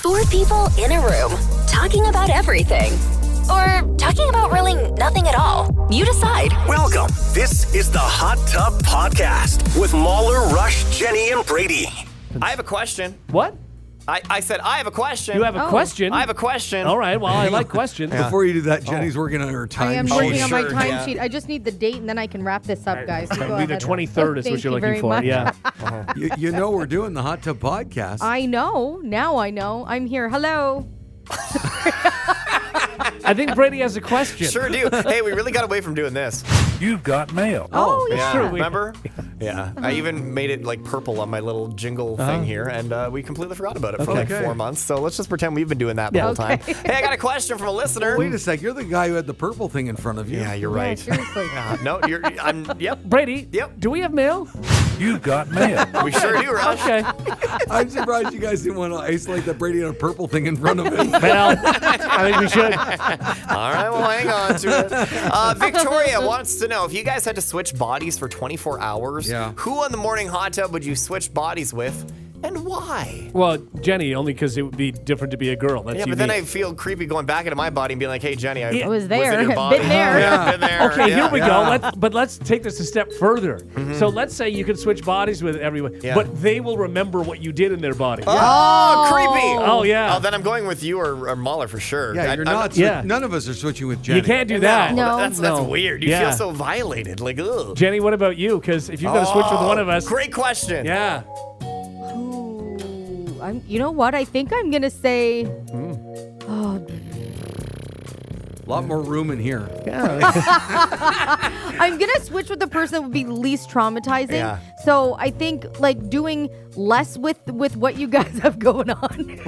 Four people in a room talking about everything. Or talking about really nothing at all. You decide. Welcome. This is the Hot Tub Podcast with Mauler, Rush, Jenni, and Brady. I have a question. What? I said I have a question. You have a question? I have a question. All right, well, I like questions. Before you do that, Jenny's working on her time I am sheet. working on my sure, time yeah. sheet. I just need the date, and then I can wrap this up, guys. So go It'll be the ahead. 23rd is Thank what you're you looking very for. much. Yeah. You know we're doing the Hot Tub Podcast. I know. Now I know. I'm here. Hello. I think Brady has a question. Sure do. Hey, we really got away from doing this. You've got mail. Oh, yeah. Yeah, true. remember? Yeah. I even made it like purple on my little jingle thing here, and we completely forgot about it for like Okay. 4 months. So let's just pretend we've been doing that the Yeah. whole time. Hey, I got a question from a listener. Wait a sec, you're the guy who had the purple thing in front of you. Yeah, you're Yeah, right. seriously. No, yep. Brady, Yep. do we have mail? You've got mail. We sure do, Rush. Okay. I'm surprised you guys didn't want to isolate that Brady had a purple thing in front of him. Well, I think we should. All right, well, hang on to it. Victoria wants to know if you guys had to switch bodies for 24 hours, Yeah. who on the morning hot tub would you switch bodies with, and why? Well, Jenny, only because it would be different to be a girl. That's Yeah, but unique. then I feel creepy going back into my body and being like, "Hey, Jenny, I was there. in your Been body. there. Yeah, been there. Okay, here we Yeah. go. Let's take this a step further. So let's say you could switch bodies with everyone, Yeah. but they will remember what you did in their body. Oh, creepy. Oh, yeah. Oh, then I'm going with you or Mauler for sure. Yeah, you're not. Yeah. None of us are switching with Jenny. You can't do that. No. That's No. weird. You Yeah. feel so violated. Like, ugh. Jenny, what about you? Because if you've got to switch with one of us, Great question. yeah. Ooh, you know what? I think I'm going to say... Oh, A lot more room in here. I'm going to switch with the person that would be least traumatizing. Yeah. So I think, like, doing less with what you guys have going on.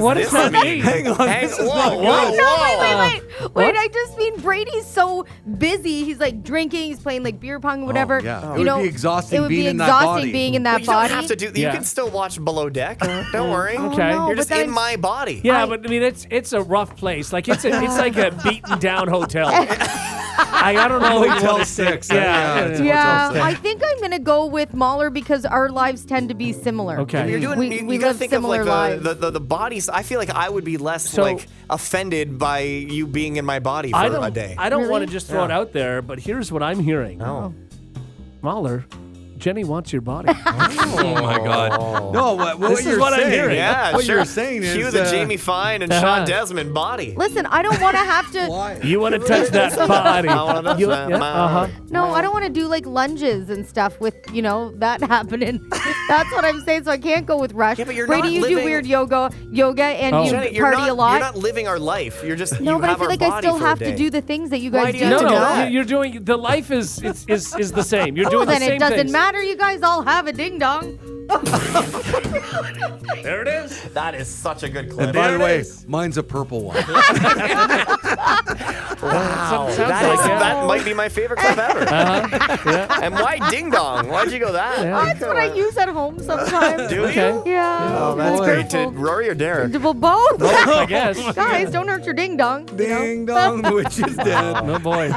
What does that mean? Hang on. This is not good. Wait, I just mean Brady's so busy. He's like drinking, he's playing like beer pong or whatever. yeah. You It would know, be exhausting it would being be in that exhausting body. being in Well, that you body. don't have to do. You Yeah. can still watch Below Deck. Don't worry. Okay. no, You're but just then in my body. Yeah, but I mean it's a rough place. Like it's like a beaten down hotel. I don't know. what you Motel wanna say. 6. Yeah. it's Yeah, Motel 6. I think I'm gonna go with Mauler because our lives tend to be similar. Okay. You're doing. We you live gotta think of similar like lives. the bodies. I feel like I would be less So- like offended by you being in my body for I a don't. day. I don't Really? want to just throw it out there, but here's what I'm hearing. Oh. Mahler, Jenny wants your body. Oh my God. No, what This is you're what I'm saying, hearing. Yeah, what sure. you're saying is Cue the Jamie Fine and Sean Desmond body. Listen, I don't want to have to. Why? You want to touch that body? I wanna touch that body. No, I don't want to do like lunges and stuff with that happening. That's what I'm saying. So I can't go with Rush. Yeah, but you're Brady, not you living- do weird yoga, and Oh. you Jenny, you're party not, a lot. You're not living our life. You're just. No, you but I have feel our like I body still for a have to day. do the things that you Why guys do do. you have No, to do no, that? you're doing the life is the same. You're doing Oh, the then same it doesn't things. matter. You guys all have a ding dong. There it is. That is such a good clip. And by the it way, is. mine's a purple one. Wow, Sounds that, like it. that might be my favorite clip ever. Yeah. And why ding dong? Why'd you go that? Yeah. That's what I use at home sometimes. Do Okay. you? Yeah. Oh, that's boy. great. To Rory or Derek? Well, both. I guess. Guys, don't hurt your ding dong. Ding dong, the witch is dead. No boy.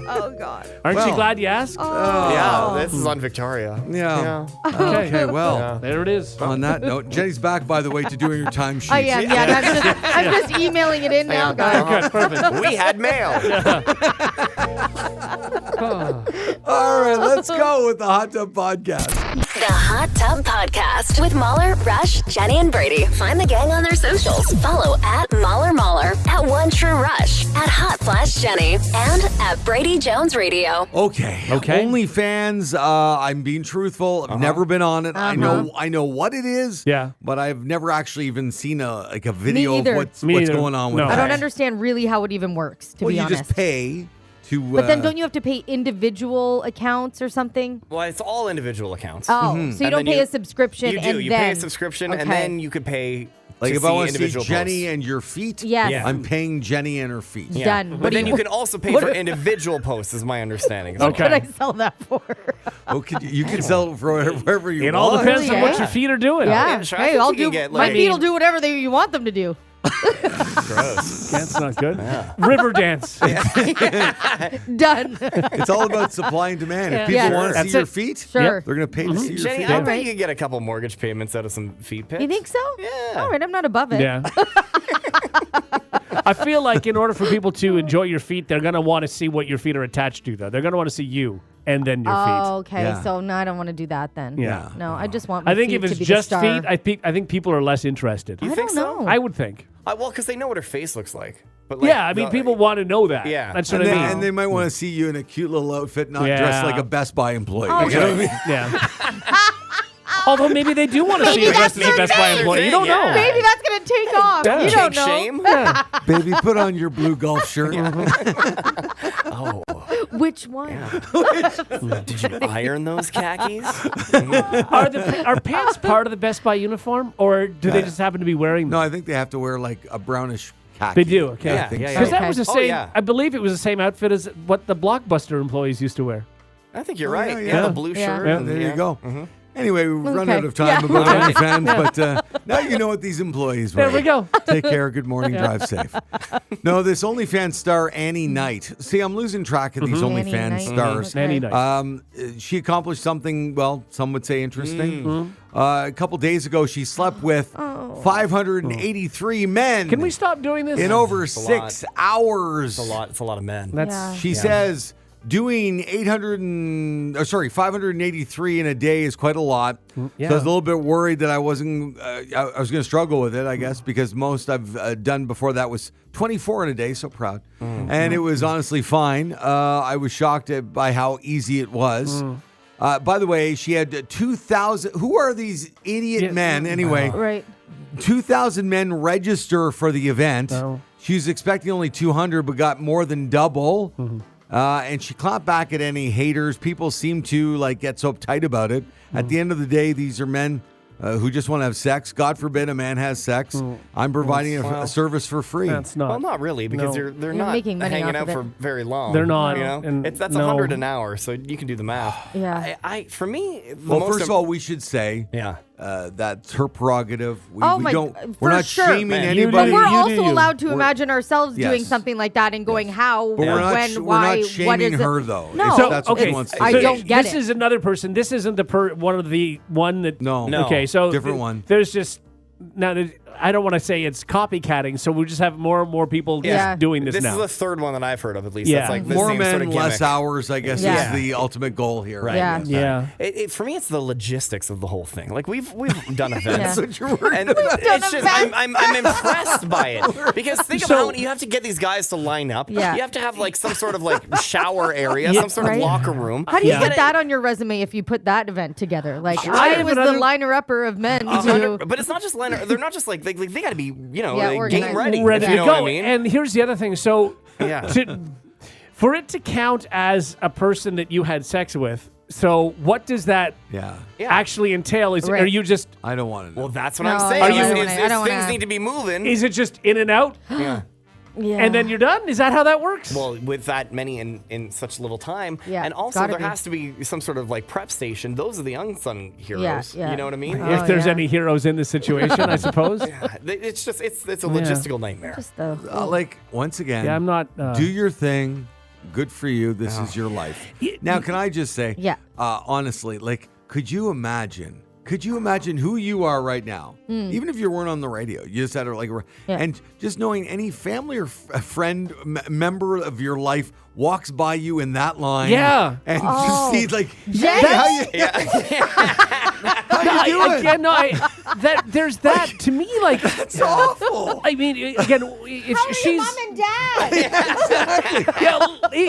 Oh God. Aren't you Well. glad you asked? Oh. Yeah, this is on Victoria. Yeah. Okay. Okay, well, Yeah. There it is. on that note, Jenny's back, by the way, to doing your time sheet. I am. Yeah, I'm just emailing it in now, guys. Okay, perfect. We had mail. All right, let's go with the Hot Tub Podcast. The Hot Tub Podcast with Mauler, Rush, Jenni, and Brady. Find the gang on their socials. Follow at Mauler, at One True Rush, at Hot Flash Jenni, and at Brady Jones Radio. Okay. OnlyFans. I'm being truthful. I've never been on it. I know what it is. Yeah. But I've never actually even seen a video of either. what's Me either. going on with No. that. I don't understand really how it even works, to Well, be you honest. just pay to. But then don't you have to pay individual accounts or something? Well, it's all individual accounts. Oh, so you And don't then pay you- a subscription You do. and You then pay a subscription, and Okay. then you could pay. Like to if I want to see individual Jenny posts. and your feet, Yes. Yeah. I'm paying Jenny and her feet. Yeah. Done. What But do then you- you can also pay what for do- individual posts, is my understanding. as Okay. What could I sell that for? Oh, you can sell it for wherever you It want. all depends on Really, what yeah. your feet are doing. Yeah. sure. I Hey, think I'll you can do. get, My like- feet will do whatever you want them to do. Gross. That's not good. River dance. Done. It's all about supply and demand. If people Yeah. want to That's see your it. feet, Sure. they're going to pay to see your Jenny, feet. I bet you could get a couple mortgage payments out of some feet pics. You think so? Yeah. All right, I'm not above it. Yeah. I feel like in order for people to enjoy your feet, they're going to want to see what your feet are attached to, though. They're going to want to see you and then your feet. Oh, okay. Yeah. So no, I don't want to do that then. Yeah. No, I just want my I think feet if it's to be just the star. feet, I think people are less interested. You I think don't so? know. I would think. Well, because they know what her face looks like. But like, Yeah, I mean, people want to know that. Yeah. That's what And I they, mean. and they might want to see you in a cute little outfit, not Yeah. dressed like a Best Buy employee. Oh, You know what I mean? Yeah. Although maybe they do want to see you Maybe dressed as a that's Best Buy their employee. You thing, don't yeah. know. Maybe that's going to take off. Yeah. You don't Kink know. shame? Baby, put on your blue golf shirt. Which one? Did you iron those khakis? Are pants part of the Best Buy uniform, or do they just happen to be wearing No, them? I think they have to wear like a brownish khaki. They do, okay. Yeah, I think yeah, so. yeah. Because that was the Oh, same, yeah. I believe it was the same outfit as what the Blockbuster employees used to wear. I think you're Oh, right. yeah, Yeah, the yeah. blue Yeah. shirt. Yeah. and- There you yeah. go. Anyway, we've run Okay. out of time Yeah. about OnlyFans, but now you know what these employees There wear. we go. Take care. Good morning. Drive safe. No, this OnlyFans star, Annie Knight. See, I'm losing track of these Annie OnlyFans Knight. stars. Annie Knight. She accomplished something, well, some would say interesting. A couple days ago, she slept with 583 men Can we stop doing this? in over a 6 hours. It's a lot. It's a lot of men. That's Yeah. She says doing 583 in a day is quite a lot. yeah. So I was a little bit worried that I wasn't. I was going to struggle with it, I guess, because most I've done before that was 24 in a day. So proud, and it was honestly fine. I was shocked by how easy it was. By the way, she had 2,000. Who are these idiot men anyway? Right. 2,000 men register for the event. Oh. She was expecting only 200, but got more than double. And she clapped back at any haters. People seem to get so uptight about it. At the end of the day, these are men who just want to have sex. God forbid a man has sex. I'm providing a service for free. That's not. Well, not really, because No. they're You're not making money hanging off out of for it. very long. They're not, You know, and that's no. 100 an hour, so you can do the math. Yeah. For me, the Well, most first of all, we should say yeah. that's her prerogative. We, Oh we my- don't. for We're not sure. shaming Man, you do anybody. But we're you also do you. allowed to We're- imagine ourselves doing Yes. something like that and going, how, But we're not, when, we're why, not what shaming is it? her, though. No. if So, that's what okay, she wants to I say. don't get this it. is another person. This isn't one that. No. No. Okay, so Different one. There's just now. I don't want to say it's copycatting, so we just have more and more people Yeah. just doing this This now. is the third one that I've heard of, at least. Yeah. That's like the More same men, sort of less gimmick. hours, I guess, Yeah. is the ultimate goal here. Right. Yeah. yeah. For me, it's the logistics of the whole thing. Like we've done events. Yeah. That's what you're worried And about. it's just, I'm impressed by it because think of So- how many you have to get these guys to line up. Yeah. You have to have some sort of shower area, Yeah. some sort of Right. locker room. How do you Yeah. put that on your resume if you put that event together? Like, I I have was the another- liner-upper of men to... But it's not just liner. They're not just they got to be Yeah, organized. game ready. Ready if to you know go. what I mean? And here's the other thing. So, Yeah. for it to count as a person that you had sex with, so what does that Yeah. actually entail? Are Right. you just? I don't want to know. Well, that's what No, I'm I saying. don't Is- wanna- is- I is don't things wanna- need to be moving. Is it just in and out, Yeah. Yeah. and then you're done? Is that how that works? Well, with that many in such little time, Yeah, and it's also gotta there be. has to be some sort of prep station. Those are the unsung heroes. Yeah. You know what I mean? Oh, if there's yeah. any heroes in this situation, I suppose. It's just it's a logistical nightmare. Just the... Once again, Yeah, I'm not. do your thing. Good for you. This is your life. Now, can I just say, Yeah. honestly, could you imagine? Could you imagine who you are right now? Even if you weren't on the radio, you just had Yeah. and just knowing any family or friend, member of your life walks by you in that line. Yeah. And Oh. just see Yes. how you doing? Again, no, there's that to me. It's awful. I mean, again, if she's and dad?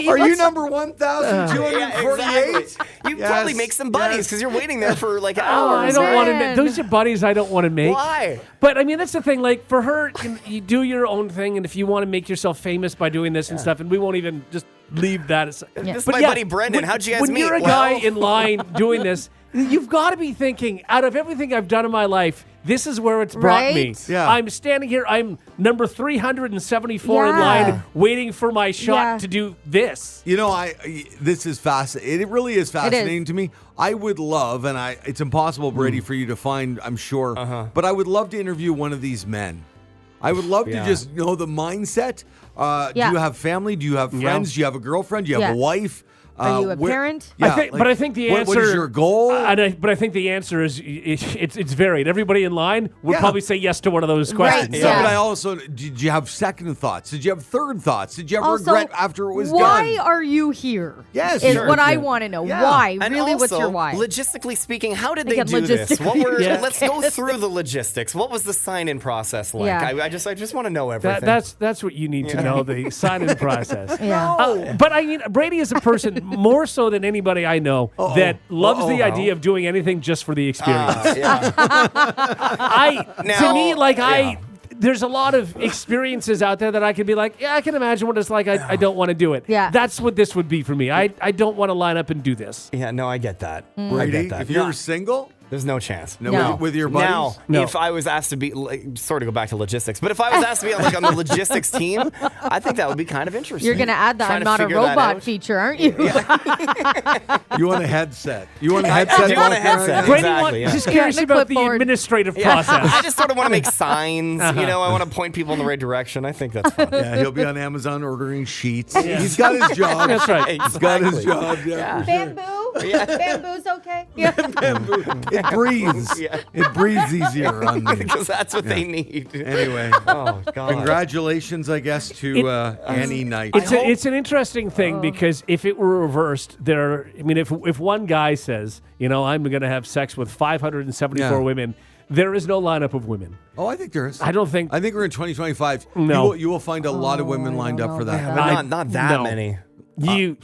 Are you number 1,248? Exactly. You Yes, probably make some buddies yes. because you're waiting there for Oh, I hours. don't want to. man. Those are buddies I don't want to make. Why? But I mean, that's the thing. Like for her, you do your own thing, and if you want to make yourself famous by doing this and stuff, and we won't even just leave that. This Yeah. is But my yeah, buddy Brendan. How'd you guys when meet? you're a Well, guy in line doing this, you've got to be thinking, out of everything I've done in my life, this is where it's brought me. Right? Yeah. I'm standing here. I'm number 374 in Yeah. line, waiting for my shot Yeah. to do this. You know, this is fascinating. It really is fascinating to me. I would love, and it's impossible, Brady, for you to find, I'm sure, but I would love to interview one of these men I would love to just know the mindset. Do you have family? Do you have friends? Do you have a girlfriend? Do you have a wife? Are you a parent? Yeah, but I think the answer. What is your goal? But I think the answer is it's varied. Everybody in line would probably say yes to one of those questions. Right, But I also, did you have second thoughts? Did you have third thoughts? Did you have regret after it was why done? are you here? Yes, is sure. what I want to know. Yeah. Why? And Really, also, what's your why? logistically speaking, how did they Like do this? logistically. Let's go through the logistics. What was the sign-in process like? Yeah. I just want to know everything. That's what you need to know, the sign-in process. Yeah. But I mean, Brady is a person more so than anybody I know that loves the idea of doing anything just for the experience. There's a lot of experiences out there that I could be like, I can imagine what it's like. I don't want to do it. Yeah. That's what this would be for me. I don't want to line up and do this. Yeah, no, I get that. I Brady, get that. if you were single, There's no chance. No. With your buddies? Now, No. if I was asked to be, sort of go back to logistics, but if I was asked to be on the logistics team, I think that would be kind of interesting. You're going to add the Trying I'm to not a figure that robot out. feature, aren't you? You want a headset. You want a headset? do want a walking around? headset. Brady Exactly, yeah. just curious Yeah, about the clipboard. administrative process. I just sort of want to make signs. I want to point people in the right direction. I think that's fun. Yeah, he'll be on Amazon ordering sheets. He's got his job. That's right. He's got his job. Yeah. Bamboo? Bamboo's okay? Yeah. It breathes. Yeah. It breathes easier on me. Because that's what they need. Anyway, Oh, God. congratulations, I guess, to Annie Knight. It's an interesting thing because if it were reversed, if one guy says, I'm going to have sex with 574 women, there is no lineup of women. Oh, I think there is. I don't think. I think we're in 2025. No. You will find a lot of women lined up for that. But not that no. many. You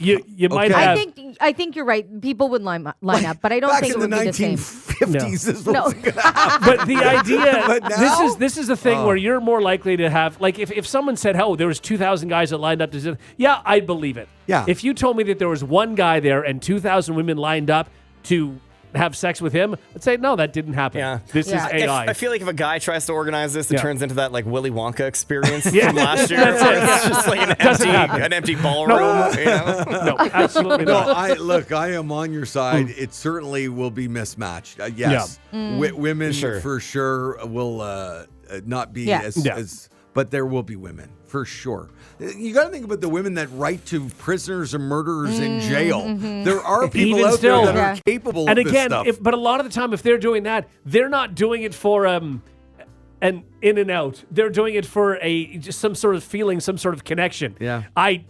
might okay. have. I think you're right. People would line up, but I don't Back think in it would the be the same. 1950s, this was No. going to happen. But the idea, But now? this is the thing where you're more likely to have, like, if someone said, "Oh, there was 2,000 guys that lined up to," I'd believe it. Yeah. If you told me that there was one guy there and 2,000 women lined up to have sex with him, I'd say no, that didn't happen. Yeah. This Yeah. is AI. I feel like if a guy tries to organize this, it Yeah. turns into that Willy Wonka experience Yeah. from last year. That's where it. It's just like Doesn't happen. an empty ballroom. No, absolutely No, not. I am on your side. It certainly will be mismatched. Yes, women for sure will not be as, but there will be women for sure. You got to think about the women that write to prisoners and murderers in jail. There are people Even out still. there that are capable And of again, this stuff. but a lot of the time, if they're doing that, they're not doing it for an in and out. They're doing it for just some sort of feeling, some sort of connection. Yeah. I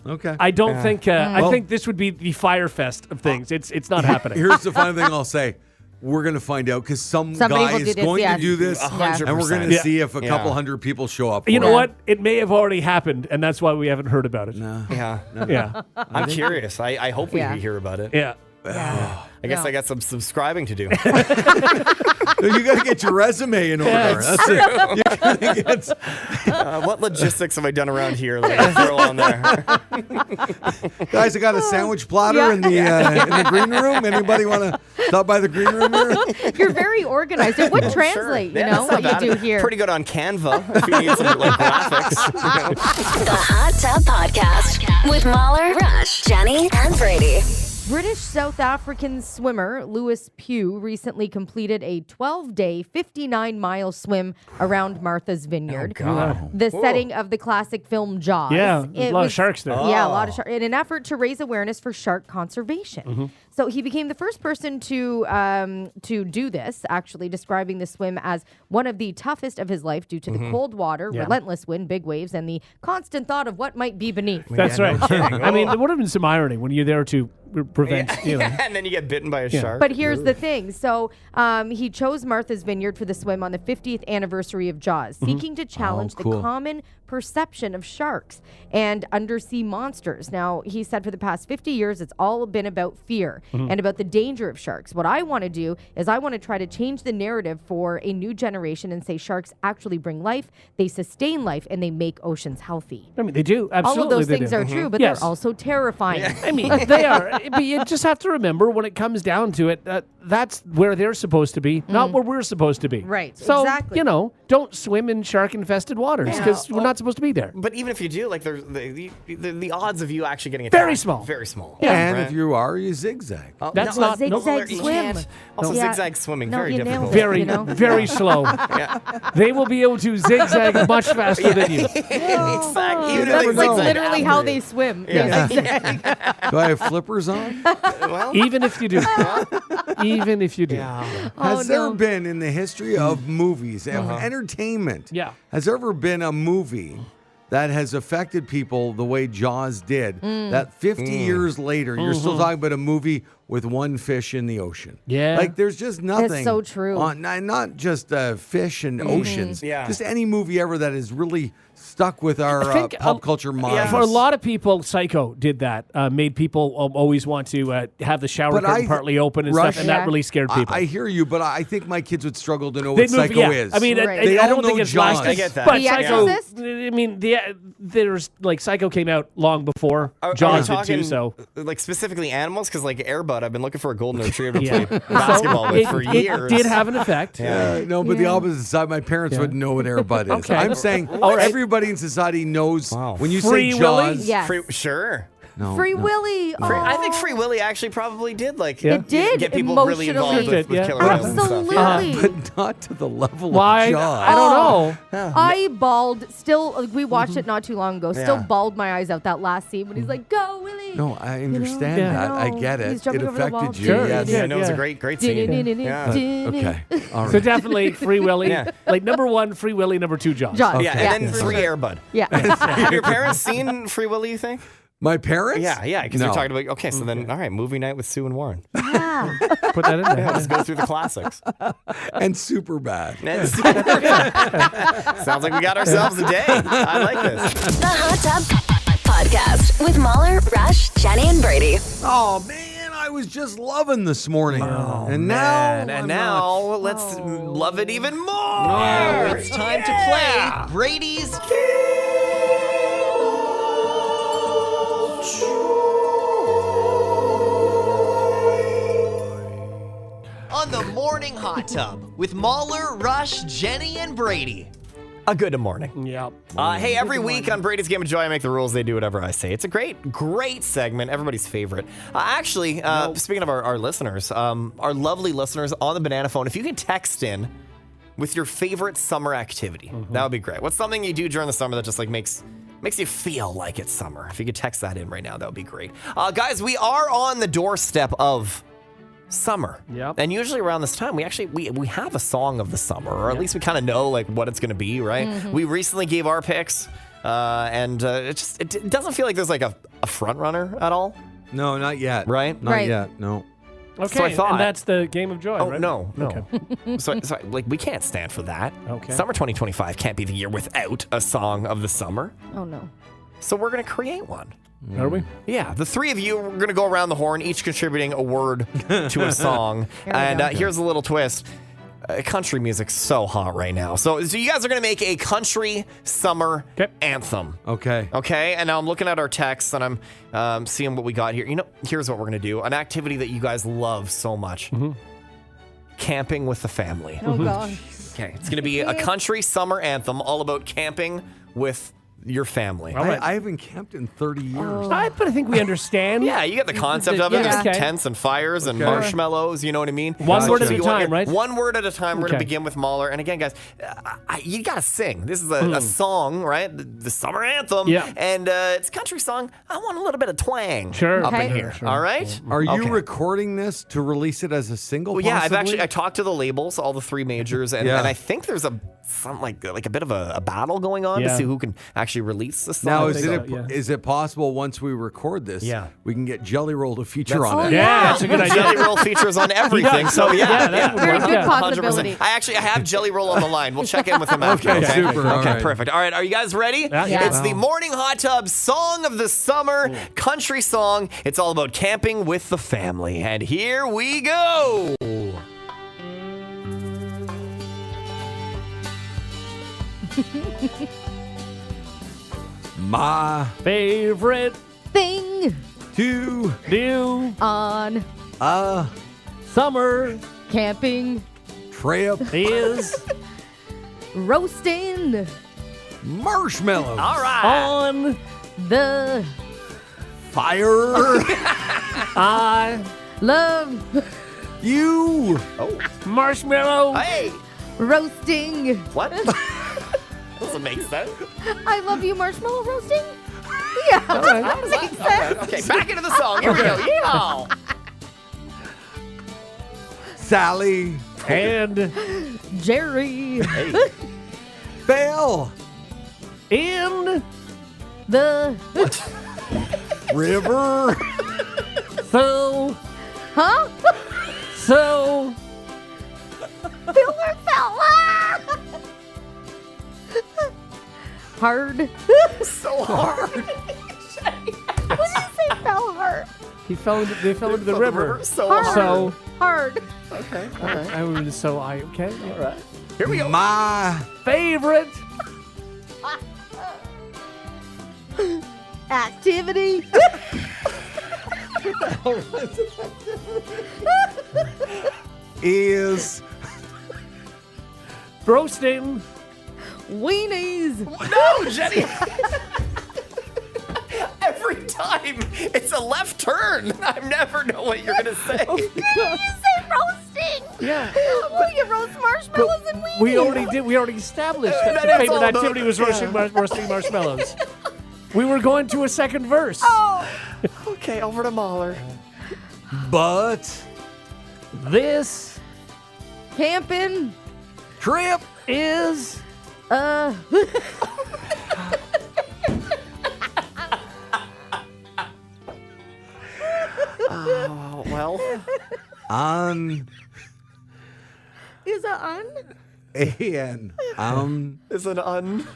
don't think. I think this would be the Fire Fest of things. It's not happening. Here's the final thing I'll say. We're going to find out because Somebody guy will do is this, going yes. to do this, 100%. and we're going to Yeah. see if a couple Yeah. hundred people show up. You for know it. what? It may have already happened, and that's why we haven't heard about it. Yeah. Yeah. I'm curious. I hope we hear about it. Yeah. I guess I got some subscribing to do. You got to get your resume in order. Yes. That's it. You gotta get, What logistics have I done around here that I can throw on there? guys, I got a sandwich platter in the green room. Anybody want to stop by the green room here? You're very organized. It would translate, Yeah, that's what not you do bad. here. Pretty good on Canva if you need some graphics. The Hot Tub Podcast with Mauler, Rush, Jenni, and Brady. British South African swimmer Lewis Pugh recently completed a 12-day, 59-mile swim around Martha's Vineyard. The setting of the classic film Jaws. Yeah, there's a lot of sharks there. Yeah, a lot of sharks. In an effort to raise awareness for shark conservation. So he became the first person to do this, actually describing the swim as one of the toughest of his life due to the cold water, relentless wind, big waves, and the constant thought of what might be beneath. That's right. I mean, there would have been some irony when you're there to prevent, And then you get bitten by a shark. But here's the thing. So he chose Martha's Vineyard for the swim on the 50th anniversary of Jaws, seeking to challenge the common perception of sharks and undersea monsters. Now, he said for the past 50 years, it's all been about fear and about the danger of sharks. What I want to do is I want to try to change the narrative for a new generation and say sharks actually bring life, they sustain life, and they make oceans healthy. I mean, they do. Absolutely. All of those they things do. are true, but Yes. they're also terrifying. I mean, they are. But you just have to remember when it comes down to it, that's where they're supposed to be, not where we're supposed to be. Right, So, exactly. don't swim in shark-infested waters because we're not supposed to be there. But even if you do, there's the odds of you actually getting attacked. Very small. Very small. And Right? if you are, you zigzag. zigzag. That's no, not zigzag you swim. can't. Also, Yeah. zigzag swimming, No, very you nailed difficult. it. very, You know? very slow. They will be able to zigzag much faster than you. Exactly. Even if That's they like zigzag literally how after they you. swim. Yeah. Do I have flippers on? Well, Even if you do. Even if you do. Has there been in the history of movies, of entertainment, has there ever been a movie that has affected people the way Jaws did, that 50 years later, you're still talking about a movie with one fish in the ocean? Yeah. Like, there's just nothing. so true. Not just fish and oceans. Yeah. Just any movie ever that has really stuck with our think, pop culture minds. For a lot of people, Psycho did that. Made people always want to have the shower curtain partly open and Rush, stuff, and that really scared people. I hear you, but I think my kids would struggle to know They'd what move- Psycho is. I mean, Right. They I all don't think know it's Jaws. lasting. I get that. But The Psycho, Exorcist? I mean, there's like Psycho came out long before Are we Jaws did talking, too. So like specifically animals, because like Air Bud, I've been looking for a golden retriever to Yeah. play basketball with for it years. did have an effect. No, but the opposite side, my parents wouldn't know what Air Bud is. Okay. I'm saying All right. everybody in society knows when you Free say Willy? Jaws. Yes. Sure. No, Free no. Willy. I think Free Willy actually probably did It did get people really emotionally. involved with Yeah. killer whales and stuff. Absolutely. But not to the level Why? of Jaws. I don't know. I bawled. Still, we watched it not too long ago. Still Yeah. bawled my eyes out that last scene when he's like, "Go, Willie." No, I understand Yeah. that. I No, get he's it. It jumping over the wall. affected you. Sure. Yes. Yeah, no, it was a Yeah. great scene. Yeah. Okay. All So right. definitely Free Willy. Yeah. Like number 1, Free Willy. Number 2, Jaws. Jaws. Yeah, Yeah, and then for Free sure. Air Bud. Yeah. Have your parents seen Free Willy, you think? My parents? Yeah, because No. you're talking about, okay, so then, all right, movie night with Sue and Warren. Yeah. Put that in there. Yeah, let's go through the classics. And super bad. Sounds like we got ourselves a day. I like this. The Hot Tub Podcast with Mauler, Rush, Jenni, and Brady. Oh, man, I was just loving this morning. and now, Man, I'm and not. now let's love it even more. It's time to play Brady's on the Morning Hot Tub with Mauler, Rush, Jenni, and Brady. A good morning. Yeah. Hey, every week on Brady's Game of Joy, I make the rules. They do whatever I say. It's a great segment. Everybody's favorite. Actually, speaking of our listeners, our lovely listeners on the banana phone, if you can text in with your favorite summer activity, that would be great. What's something you do during the summer that just like makes you feel like it's summer? If you could text that in right now, that would be great. Guys, we are on the doorstep of summer. Yep. And usually around this time, we have a song of the summer, or at least we kind of know like what it's going to be, right? We recently gave our picks, and it doesn't feel like there's like a front runner at all, No, not yet. right? Not Right. yet. No. Okay. So I thought- and that's the Game of Joy, Oh right? no. Okay. so like we can't stand for that. Okay. Summer 2025 can't be the year without a song of the summer. Oh no. So we're going to create one. Are we? Yeah, the three of you, we're going to go around the horn, each contributing a word to a song. we And go. here's a little twist. Country music's so hot right now. So you guys are going to make a country summer Okay. anthem. Okay. Okay, and now I'm looking at our texts and I'm seeing what we got here. You know, here's what we're going to do. An activity that you guys love so much. Camping with the family. Oh gosh. Okay, it's going to be a country summer anthem all about camping with your family. All right. I haven't camped in 30 years. But I think we understand. Yeah, you get the concept of it. Yeah. There's Okay. tents and fires and marshmallows. You know what I mean? One word at So a you want time, your- right? One word at a time. We're going Okay. to begin with Mauler. And again, guys, you got to sing. This is a song, right? The summer anthem. Yeah. And it's a country song. I want a little bit of twang Sure. up Okay. in here. Sure. All right? Are you Okay. recording this to release it as a single? Well, yeah, possibly? I talked to the labels, all the three majors, and, Yeah. and I think there's some like a bit of a battle going on to Yeah. see who can actually release the song. Now, I is think it so, is it possible once we record this, Yeah. we can get Jelly Roll to feature That's- on Oh, it? Yeah, that's a good idea. Jelly Roll features on everything, so Yeah, that would Very work. good Yeah. possibility. I have Jelly Roll on the line. We'll check in with him after. Okay, super. All Okay, right. perfect. All right, are you guys ready? Yeah. It's the Morning Hot Tub Song of the Summer country song. It's all about camping with the family. And here we go. My Favorite Thing to do on summer camping, trip is roasting marshmallows. All right. on. the Fire. I Love. You. Oh. Marshmallow. Hey. Roasting. What? Doesn't make sense. I love you, marshmallow roasting. Yeah, that makes sense. Okay, back into the song. Here we go. Yeehaw. Sally. And Jerry. Hey. Phil. in The. River. so Huh? so Filler fell. Hard. So hard. What did you say fell hard? they fell into the river. So Hard. hard. So Hard. Okay. All right. I was so I okay. All right. Here we go. My Favorite Activity. is roasting Weenies. No, Jenny. Every time it's a left turn. I never know what you're gonna say. You say roasting. Yeah. What do you roast marshmallows and weenies? We already established that That the is favorite all activity the- was roasting marshmallows. We were going to a second verse. Oh. Okay, over to Mauler. but This Camping. trip. is Oh, well. On Is it un? an Is an un.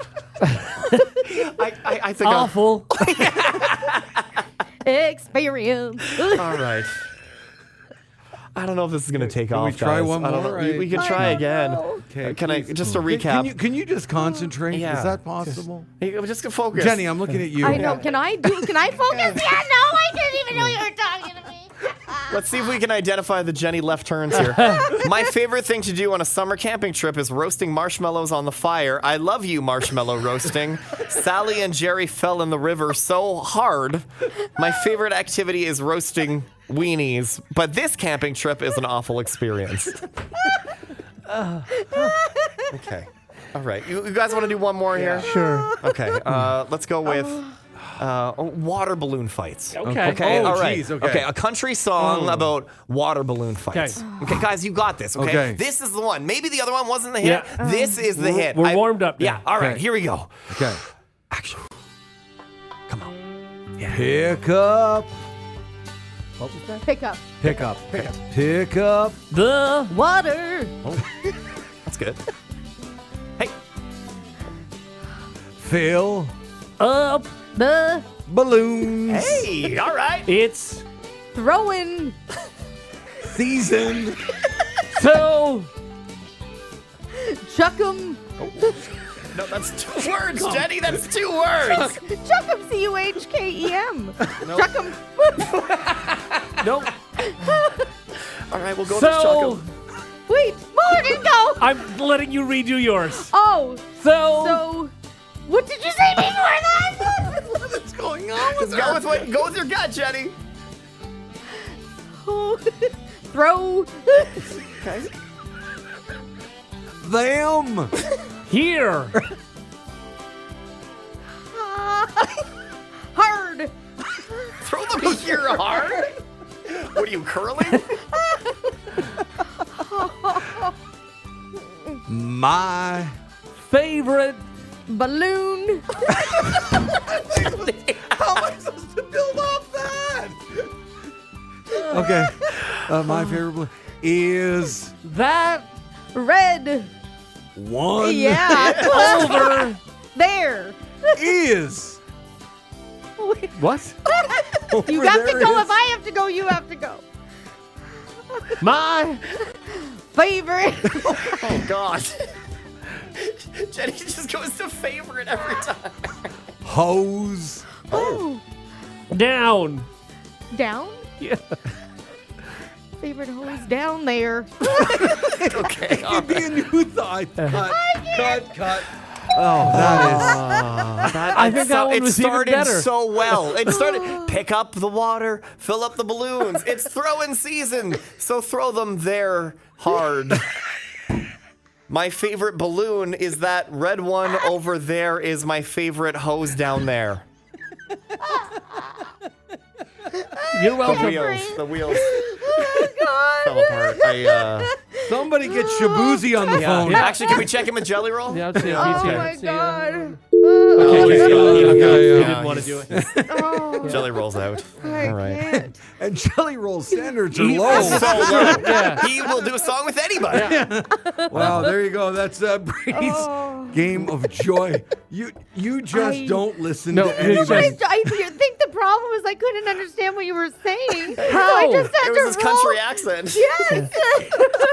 I think awful. Experience. All right. I don't know if this is gonna take Can we off. try guys. one I don't more? know. We can try again. Okay, Can I please. just to Can recap? can you just concentrate? Yeah. Is that possible? Just focus. Jenny, I'm looking at you. I know. Can I focus? Yeah, no, I didn't even know you were talking to me. Let's see if we can identify the Jenny left turns here. My favorite thing to do on a summer camping trip is roasting marshmallows on the fire. I love you, marshmallow roasting. Sally and Jerry fell in the river so hard. My favorite activity is roasting weenies, but this camping trip is an awful experience. Okay. All right. You guys want to do one more here? Sure. Okay. Let's go with water balloon fights. Okay. Okay. Oh, all right. geez, okay. A country song about water balloon fights. Okay, guys, you got this. Okay? Okay. This is the one. Maybe the other one wasn't the hit. Yeah. This is the hit. We're warmed up now. Yeah. All right. Okay. Here we go. Okay. Action. Come on. Pick up. Pick up. Pick up. Pick up. The Water. That's good. Hey. Fill. up. The. Balloons. Hey. All right. It's Throwing. Season. so Chuck 'em. No, that's 2 words, Jenny. That's 2 words. Chuck 'em. CUHKEM. Chuck 'em. no. All right, we'll go with this So Wait. More didn't go. I'm letting you redo yours. Oh. So So. What did you say before that? What's going on with Go with your gut, Jenny. Throw. Okay. them? here. Hard. Throw them here hard. What are you curling? My Favorite Balloon. How am I supposed to build off that? Okay. My favorite blue is that Red. one. Yeah. over There. Is what? You Over have to there go. is- If I have to go, you have to go. My Favorite. Oh God. Jenny just goes to favorite every time. hose. Oh. down. Down. Yeah. Favorite hose down there. Okay. It'd be a new thought. Cut. I think that one was it even started better. so well. It started, pick up the water, fill up the balloons. It's throwing season, so throw them there hard. My favorite balloon is that red one over there is my favorite hose down there. You're welcome. The wheels fell apart. Somebody get Shabuzi on the phone. Yeah. Actually, can we check in with Jelly Roll? Yeah, let's see if he's here. Let's see. God. Okay, Okay, he didn't want to do it. Jelly Roll's out. All right. And Jelly Roll standards are low. So low. He will do a song with anybody. Wow, there you go. That's Brady's game of joy. You just don't listen No, to it's anybody. just- I think the problem was I couldn't understand what you were saying. So How? I just had It to was his roll. country accent. Yes.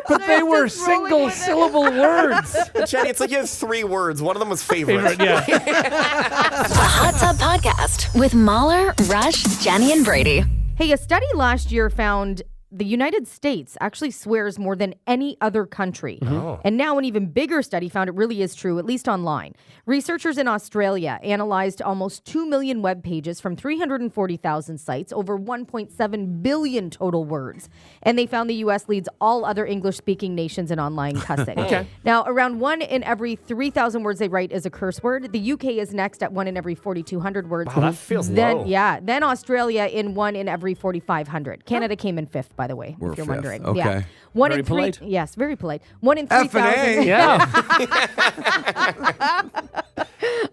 But they were just rolling single with it. syllable words. Jenny, it's like you have 3 words. One of them was favorite. Yeah. The Hot Tub Podcast with Mauler, Rush, Jenni, and Brady. Hey, a study last year found the United States actually swears more than any other country. And now an even bigger study found it really is true, at least online. Researchers in Australia analyzed almost 2 million web pages from 340,000 sites, over 1.7 billion total words. And they found the U.S. leads all other English-speaking nations in online cussing. Now, around 1 in every 3,000 words they write is a curse word. The UK is next at 1 in every 4,200 words. Wow, that feels then, low. Yeah. Then Australia in 1 in every 4,500. Canada came in 5th, by the way, We're if you're fifth. wondering. Okay. Yeah. One Very in 3. polite. Yes, very polite. 1 in F 3,000. and A. Yeah.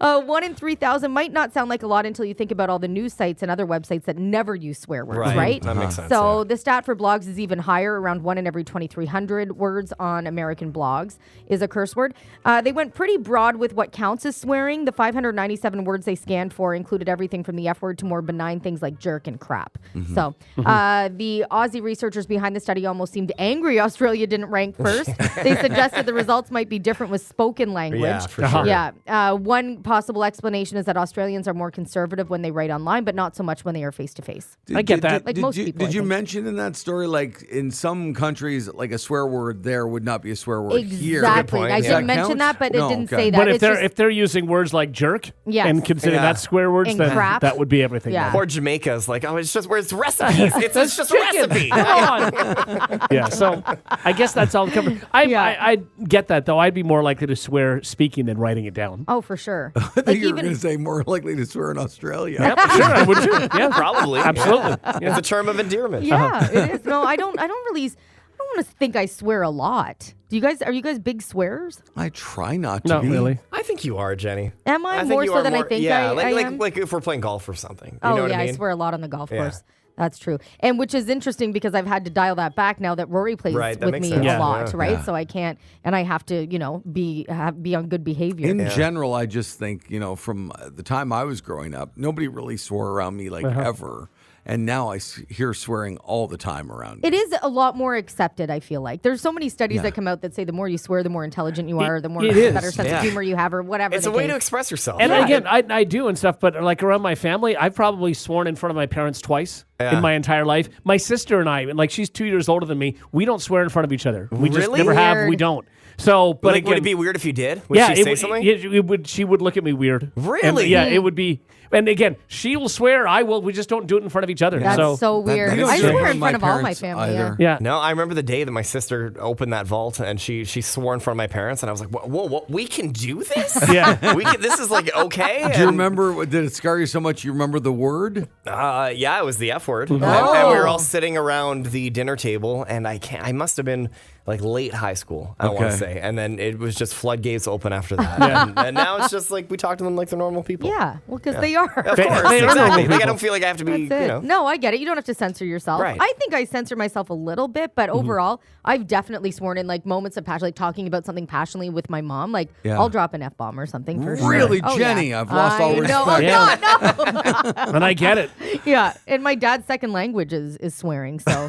1 in 3,000 might not sound like a lot until you think about all the news sites and other websites that never use swear words, right? That makes sense. So the stat for blogs is even higher. Around 1 in every 2,300 words on American blogs is a curse word. They went pretty broad with what counts as swearing. The 597 words they scanned for included everything from the F word to more benign things like jerk and crap. So the Aussie researchers behind the study almost seemed angry Australia didn't rank first. They suggested the results might be different with spoken language. Yeah, for sure. Yeah. One possible explanation is that Australians are more conservative when they write online, but not so much when they are face to face. I get that. Like most people, I Did you think. mention in that story, like in some countries, like a swear word there would not be a swear word here? Exactly. point. I Does didn't that mention count? that, but No, it didn't okay. say that. But It's if they're using words like jerk Yes. and considering Yeah. that swear words, And then crap. that would be everything. Yeah. then. Or Jamaica's like, oh, it's just where it's recipes. It's just a chicken. recipe. Come on. Yeah, so I guess that's all covered. I get that, though. I'd be more likely to swear speaking than writing it down. Oh, for sure. I think Like you were even going to say more likely to swear in Australia. Yep, sure, I would too. Yeah, Probably. absolutely. It's a term of endearment. yeah, it is. No, I don't want to think I swear a lot. Are you guys big swearers? I try not to Not be. really. I think you are, Jenny. Am I? think More you so are than I more- think yeah, I like, am? like if we're playing golf or something. You Oh, know what yeah, I mean? swear a lot on the golf Yeah. course. That's true. And which is interesting because I've had to dial that back now that Rory plays Right, that with makes me sense. a Yeah. lot, Yeah. right? Yeah. So I can't, and I have to, be on good behavior. In general, I just think, from the time I was growing up, nobody really swore around me like ever. And now I hear swearing all the time around me. It is a lot more accepted, I feel like. There's so many studies that come out that say the more you swear, the more intelligent you are, the more it is. better sense Yeah. of humor you have, or whatever. It's the a way case. to express yourself. And Yeah. again, I do and stuff, but like around my family, I've probably sworn in front of my parents twice in my entire life. My sister and I, like she's 2 years older than me, we don't swear in front of each other. We just Really? never have. We Weird. don't. So, but Like, again, would it be weird if you did? Would she say something? it would. She would look at me weird. Really? And, yeah, it would be. And again, she will swear. I will. We just don't do it in front of each other. That's so weird. that is I different swear in from front of my all my parents family. either. Yeah. Yeah. No, I remember the day that my sister opened that vault and she swore in front of my parents, and I was like, "Whoa, we can do this? Yeah. This is like okay." Do you remember, did it scar you so much you remember the word? Yeah, it was the F word, Oh. and we were all sitting around the dinner table, and I must have been like late high school, I want to Okay. say, and then it was just floodgates open after that, and now it's just like we talk to them like they're normal people. Yeah. Well, because they are. Of course, They are normal exactly. Like, I people. don't feel like I have to be, That's it. No, I get it. You don't have to censor yourself. Right. I think I censor myself a little bit, but overall, I've definitely sworn in like moments of passion, like talking about something passionately with my mom. Like Yeah. I'll drop an F-bomb or something for sure. Really, Oh, Jenny? yeah. I've lost all I know. respect. Yeah. No. And I get it. Yeah. And my dad's second language is swearing. So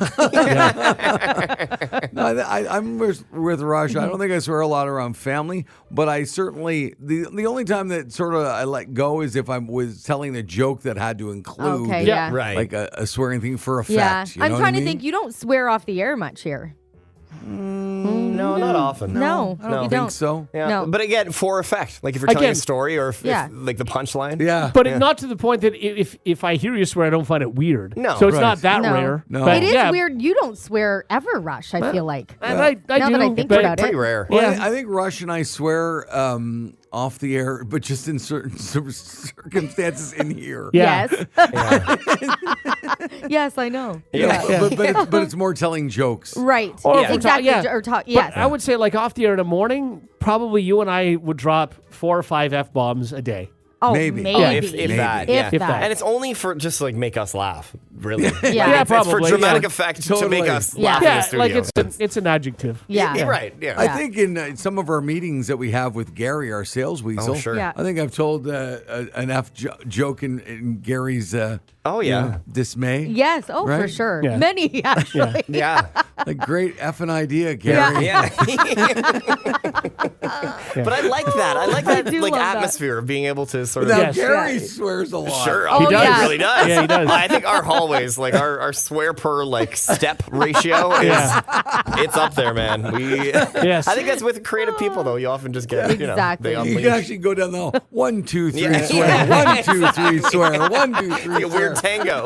No, I'm with Rush. I don't think I swear a lot around family, but I certainly the only time that sort of I let go is if I was telling a joke that had to include okay, yeah. Right. like a swearing thing for effect. Yeah. You know I'm what trying I to mean? think. You don't swear off the air much here. No, not often. No, I don't you think so. Yeah. No. But again, for effect. Like if you're telling Again, a story or if like the punchline. Yeah. But not to the point that if I hear you swear, I don't find it weird. No. So it's Right. not that No. rare. No. But It is yeah, weird. You don't swear ever, Rush, I feel like. And I Now do, that I think but about it. Pretty rare. Well, Yeah. I think Rush and I swear off the air, but just in certain circumstances in here. Yeah. Yes. Yes, I know. Yeah. But it's more telling jokes. Right. Or Yeah. Exactly. yeah. Or talk. But Yes. I would say, like, off the air in the morning, probably you and I would drop 4 or 5 F-bombs a day. Oh, Maybe. maybe. Yeah, If Maybe. that. If Yeah. that. And it's only for just like make us laugh, really. Yeah. It's for probably, dramatic yeah. effect to Totally. make us Yeah. laugh in the Yeah, studio. like it's an adjective. Yeah. Right, yeah. I think in some of our meetings that we have with Gary, our sales weasel, sure. Yeah. I think I've told an joke in Gary's Oh, yeah. dismay. Yes. Oh, for Right? sure. Yeah. Many, actually. Yeah. Like, great effing idea, Gary. Yeah. But I like that. I like that do like love that. atmosphere of being able to sort Now, of Yes. Gary Yeah. swears a lot. Sure. Oh, he does. yeah. He really does. Yeah, he does. I think our hallways, like our swear per like step ratio is it's up there, man. Yes. I think that's with creative people though. You often just get Exactly. they You unleash can actually go down the hall. 1, 2, 3, Yeah. swear. Yeah. 1, 2, 3, swear. 1, 2, 3, like a swear. weird tango.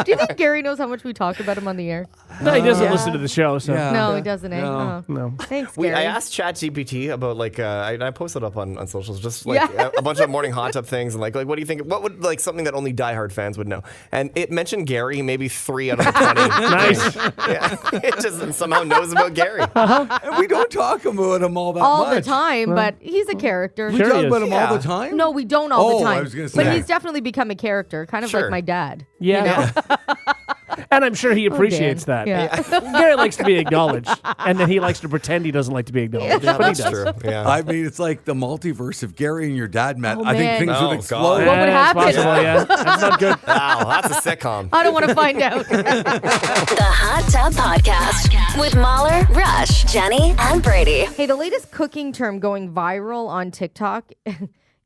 Do you think Gary knows how much we talk about him on the air? No, he doesn't listen to the show, so. Yeah. No, he doesn't. Eh? No. Oh. No. Thanks, Gary. I asked ChatGPT about like I posted up on socials just like a bunch of morning hot tub things and like what do you think? What would like something that only diehard fans would know? And it mentioned Gary maybe 3 out of the 20. Nice. Yeah, it just somehow knows about Gary. And we don't talk about him all that all much. the time, but he's a character. We Sure talk he is. about him all Yeah. the time? No, we don't all Oh, the time. I was gonna But say. he's definitely become a character, kind of Sure. like my dad. Yeah. And I'm sure he appreciates Dan. that. Yeah. Gary likes to be acknowledged, and then he likes to pretend he doesn't like to be acknowledged. Yeah, but he that's does. true. Yeah. I mean, it's like the multiverse. If Gary and your dad met, Oh, I think man. things Oh, would God. explode. What would Yeah, it's happen? possible, yeah. That's not good. Wow, that's a sitcom. I don't want to find out. The Hot Tub Podcast with Mauler, Rush, Jenni, and Brady. Hey, the latest cooking term going viral on TikTok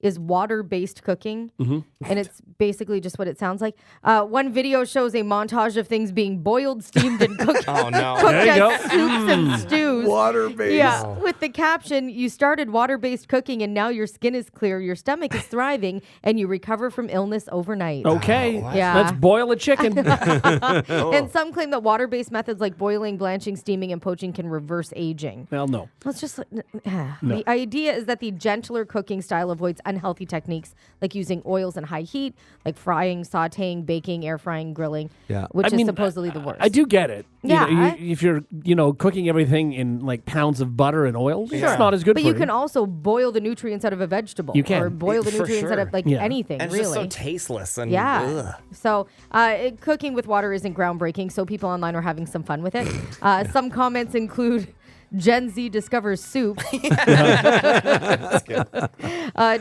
is water-based cooking, and it's basically just what it sounds like. One video shows a montage of things being boiled, steamed, and cooked, Oh no. cooked There you as go. soups and stews. Water-based. Yeah, with the caption, you started water-based cooking and now your skin is clear, your stomach is thriving, and you recover from illness overnight. Okay. Yeah. Let's boil a chicken. And some claim that water-based methods like boiling, blanching, steaming, and poaching can reverse aging. Well, no. Let's just the idea is that the gentler cooking style avoids unhealthy techniques like using oils and high heat, like frying, sautéing, baking, air frying, grilling, Yeah. which I is mean, supposedly the worst. I do get it. Yeah, You know, if you're, cooking everything in like pounds of butter and oil, it's not as good But for you can also boil the nutrients out of a vegetable. You can. Or boil the For nutrients out sure. of like Yeah. anything, And it's really. just so tasteless and Yeah. ugh. So cooking with water isn't groundbreaking, so people online are having some fun with it. Some comments include Gen Z discovers soup.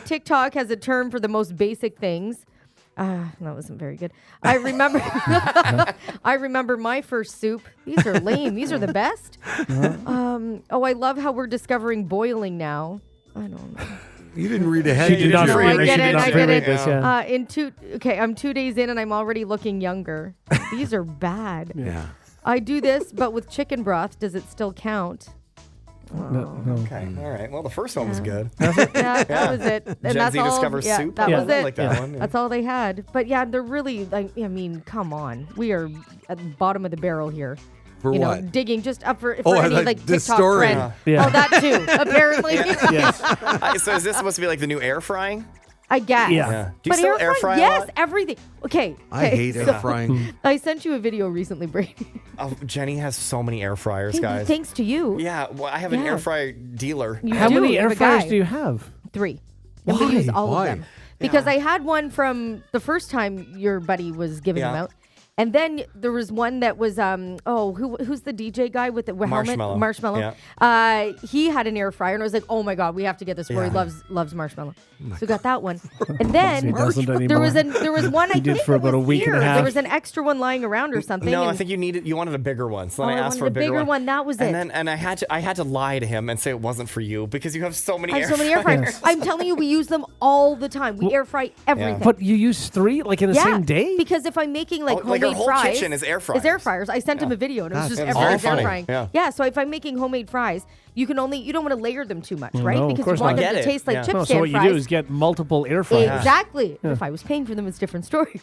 TikTok has a term for the most basic things. That wasn't very good. I remember I remember my first soup. These are lame. These are the best. I love how we're discovering boiling now. I don't know. You didn't read ahead, She did did not you? No, I pre-read. get She it, did not I get pre-read it. this, yeah. I'm 2 days in and I'm already looking younger. These are bad. Yeah. I do this, but with chicken broth. Does it still count? Okay. All right. Well, the first one was good. Yeah, that was it. And Gen that's Z all. discovers Yeah, soup. that Yeah, was I it. like that one. That's all they had. But yeah, they're really like. I mean, come on. We are at the bottom of the barrel here. For you what? know, digging just up for Oh, I any like like this TikTok story. trend. Yeah. Oh, that too. Apparently, Yes. So is this supposed to be like the new air frying? I guess. Yeah. Do you But still air fry a Yes, lot? everything. Okay. I hate so air frying. I sent you a video recently, Brady. Oh, Jenny has so many air fryers, guys. Thanks to you. Yeah, well, I have an Yeah. air fryer dealer. You How do, many you air have a fryers guy. do you have? 3. And we use all Why? of them. Because I had one from the first time your buddy was giving them Yeah. out. And then there was one that was who's the DJ guy with the helmet? Marshmallow. He had an air fryer, and I was like, oh my god, we have to get this. Roy loves marshmallow, so we got that one. And then He doesn't there was anymore. one I He did think for it about was a week and a here. half. There was an extra one lying around or something. No, I and- think you wanted a bigger one. So then Oh, I I asked for wanted a a bigger one. one, that was and it. Then I had to lie to him and say it wasn't for you because you have so many I air have so many air fryers. Yes. I'm telling you, we use them all the time. We air fry everything. But you use 3 like in the yeah, same day? because if I'm making like like her homemade whole fries. kitchen is air Is air fryers. fryers. I sent him a video, and it was That's just very everything's air funny. frying. Yeah. So if I'm making homemade fries, you don't want to layer them too much, right? no, of Because course you want not. them to Get it. taste like Yeah. chip No, stand so what you fries. do is get multiple air fryers. Exactly. If I was paying for them, it's a different story.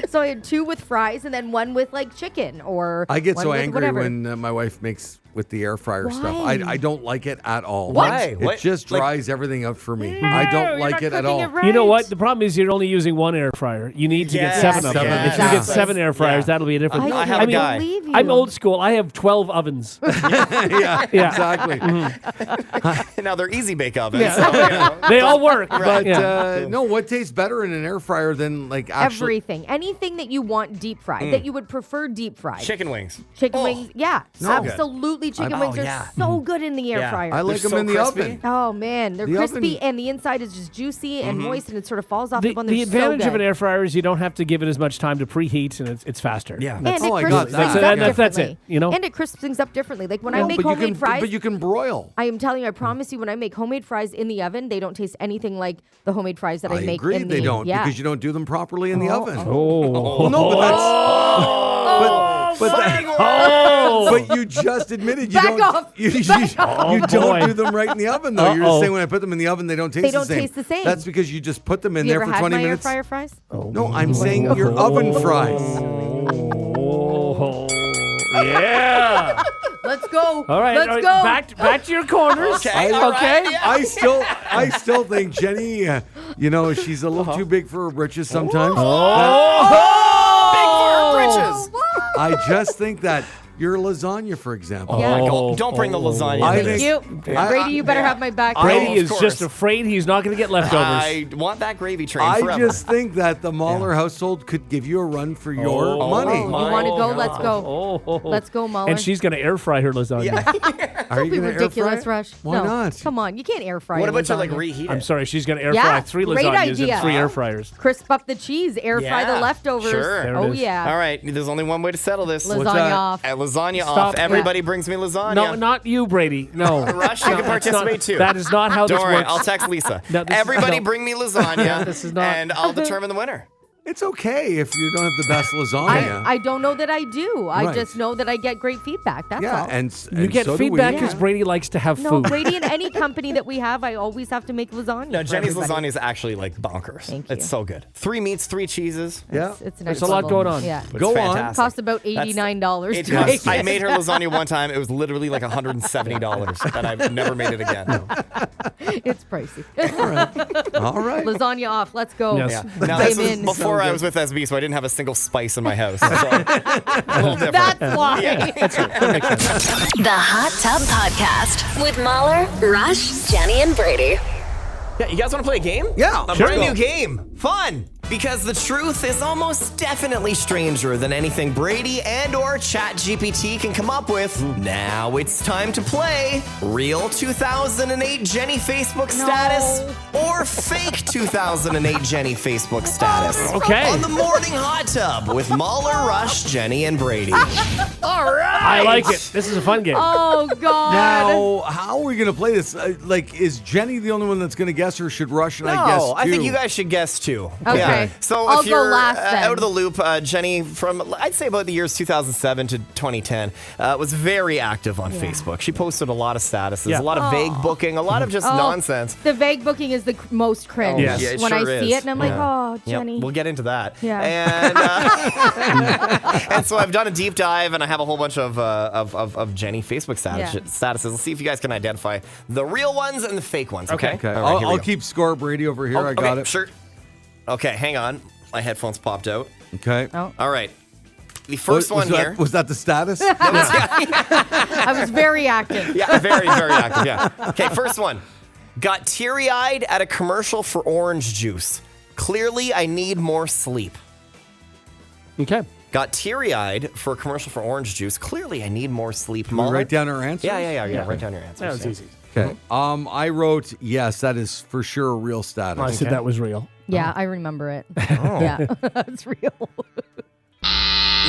So I had 2 with fries and then 1 with like chicken or I get one so with angry whatever. when my wife makes with the air fryer stuff. Why? I don't like it at all. Why? It just dries everything up for me. I don't you're like not it at cooking all. it right. You know what? The problem is you're only using 1 air fryer. You need to get Yes, 7 of them. yes, If you get yes. 7 air fryers, that'll be a different. I have I a guy. believe you. I'm old school. I have 12 ovens. yeah, exactly. Now they're easy bake ovens. Yeah. So, you know. They all work. But yeah. no, what tastes better in an air fryer than like actually? Everything. Anything that you want deep fried, that you would prefer deep fried. Chicken wings. Chicken wings. Yeah. So good. Absolutely. Chicken wings are yeah. so good in the air Yeah. fryer. I like They're them in so the crispy. oven. Oh man, they're The crispy oven- and the inside is just juicy and moist and it sort of falls off the bun. The They're advantage so of an good. air fryer is you don't have to give it as much time to preheat, and it's faster. Yeah. And Oh, I it got crisps that. things up That's it, differently. you know? And it crisps things up differently. Like when I No, make but you homemade can, fries, but you can broil. I am telling you, I promise you, when I make homemade fries in the oven, they don't taste anything like the homemade fries that I I make agree in the they don't yeah. because you don't do them properly in the oven. Oh. Well, no, but that's but you just admitted you Back don't. off. You boy. don't do them right in the oven though. You're just Uh-oh. saying when I put them in the oven, they don't taste They the don't same. taste the same. That's because you just put them in You there ever for had 20 my minutes. air fryer fries? No, I'm saying your oven fries. Oh. Yeah. Let's go. All right. Let's go. Back to your corners. Okay, all right, yeah. I still think Jenny, she's a little too big for her britches sometimes. Big for her britches. I just think that your lasagna, for example. Yeah. Don't bring the lasagna. I into think- this. Thank you. Brady, you better have my back. Brady of is course. just afraid he's not going to get leftovers. I want that gravy train I forever. just think that the Mauler household could give you a run for your money. Oh, you want to go? Let's go. Oh. Let's go, Mauler. And she's going to air fry her lasagna. Are you Be going to ridiculous, air fry? Rush. Why No. not? Come on, you can't air fry. What a about to like lasagna. reheat I'm it? sorry, she's going to air Yeah, fry 3 great lasagnas idea. and 3 air fryers. Crisp up the cheese, air fry the Yeah, leftovers. sure. There it Oh is. yeah. All right, there's only one way to settle this. Lasagna that? off. Lasagna Stop. off. Everybody Yeah. brings me lasagna. No, not you, Brady. No. Rush, you can It's participate not- too. That is not how Don't this worry, works. I'll text Lisa. No, this is- Everybody no. bring me lasagna, This is not- and I'll determine the winner. It's okay if you don't have the best lasagna. I don't know that I do. I Right. just know that I get great feedback. That's yeah, all. and You get so do feedback we. because Brady likes to have no, food. Brady, in any company that we have, I always have to make lasagna. No, for Jenny's everybody. lasagna is actually like bonkers. Thank It's you. so good. 3 meats, 3 cheeses. Yeah. It's There's next a lot level. going on. Yeah. But Go it's on. fantastic. Cost about $89 It to make costs, I it. made her lasagna one time. It was literally like $170, and I've never made it again. It's pricey. All right. Lasagna off. Let's go. Yes. Yeah. Now, this was Amen. before I was with SB, so I didn't have a single spice in my house. So, a little different. That's why. The Hot Tub Podcast with Mauler, Rush, Jenni, and Brady. Yeah, you guys want to play a game? Yeah, A sure. brand new game. Fun. Because the truth is almost definitely stranger than anything Brady and or ChatGPT can come up with. Now it's time to play real 2008 Jenni Facebook status or fake 2008 Jenni Facebook status. Okay. On the morning hot tub with Mauler, Rush, Jenni, and Brady. All right. I like it. This is a fun game. Oh, God. Now, how are we going to play this? Is Jenny the only one that's going to guess, or should Rush and I guess too? I think you guys should guess too. Okay. Yeah. So I'll if go you're last then. out of the loop, Jenny, from I'd say about the years 2007 to 2010, was very active on Facebook. She posted a lot of statuses, Yeah. a lot of vague booking, a lot of just nonsense. The vague booking is the most cringe. Yes. Yeah, it when sure I see is. it, and I'm like, Yeah. oh, Yep, Jenny. we'll get into that. Yeah. And, and so I've done a deep dive, and I have a whole bunch of Jenny Facebook statuses. Let's see if you guys can identify the real ones and the fake ones. Okay. Okay, All right, here we I'll go. keep score, Brady, over here. I got okay, it. Sure. Okay, hang on. My headphones popped out. Okay. Oh. All right. The first one here. Was that the status? I was very active. Yeah, very, very active. Yeah. Okay, first one. Got teary-eyed at a commercial for orange juice. Clearly, I need more sleep. Okay. Got teary-eyed for a commercial for orange juice. Clearly, I need more sleep. Can we write down our answers? Yeah. Write down your answers. That was yeah. easy. Okay. I wrote, yes, that is for sure a real status. I said that was real. Yeah, I remember it. Yeah, it's real.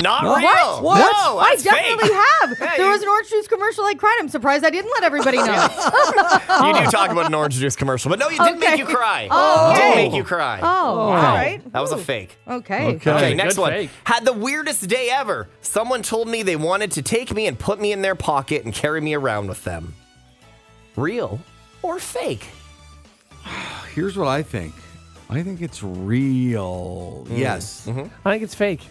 Not real. What? No, I that's definitely fake. have. Yeah, There you- was an orange juice commercial I cried. I'm surprised I didn't let everybody know. You do talk about an orange juice commercial, but no, you didn't make you cry. Oh, It didn't okay. make you cry. Oh, all right. That was a fake. Okay. Okay, next good one. fake. Had the weirdest day ever. Someone told me they wanted to take me and put me in their pocket and carry me around with them. Real or fake? Here's what I think. I think it's real. Yes. I think it's fake.